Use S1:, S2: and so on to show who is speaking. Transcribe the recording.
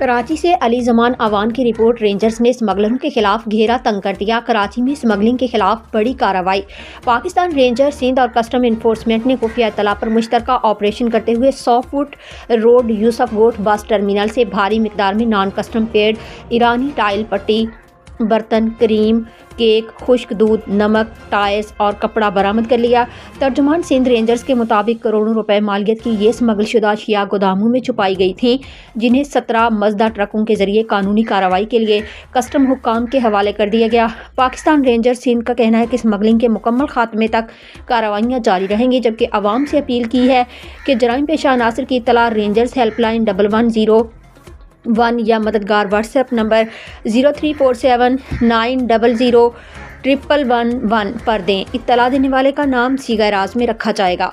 S1: کراچی سے علی زمان اعوان کی report, rangers نے اسمگلروں کے خلاف گھیرا تنگ کر دیا، کراچی میں اسمگلنگ کے خلاف بڑی کارروائی۔ پاکستان رینجرز سندھ اور کسٹم انفورسمنٹ نے خفیہ اطلاع پر مشترکہ آپریشن کرتے ہوئے 100 فٹ روڈ یوسف گوٹ بس ٹرمینل سے بھاری مقدار میں نان کسٹم پیڈ ایرانی ٹائل پٹی، برتن، کریم، کیک، خشک دودھ، نمک، ٹائرز اور کپڑا برآمد کر لیا۔ ترجمان سندھ رینجرز کے مطابق کروڑوں روپے مالیت کی یہ اسمگل شدہ اشیاء گوداموں میں چھپائی گئی تھیں، جنہیں 17 مزدہ ٹرکوں کے ذریعے قانونی کارروائی کے لیے کسٹم حکام کے حوالے کر دیا گیا۔ پاکستان رینجرز سندھ کا کہنا ہے کہ اسمگلنگ کے مکمل خاتمے تک کارروائیاں جاری رہیں گی، جبکہ عوام سے اپیل کی ہے کہ جرائم پیشہ عناصر کی اطلاع رینجرز ہیلپ لائن 1101 یا مددگار واٹس ایپ نمبر 0347900111 پر دیں۔ اطلاع دینے والے کا نام صیغہ راز میں رکھا جائے گا۔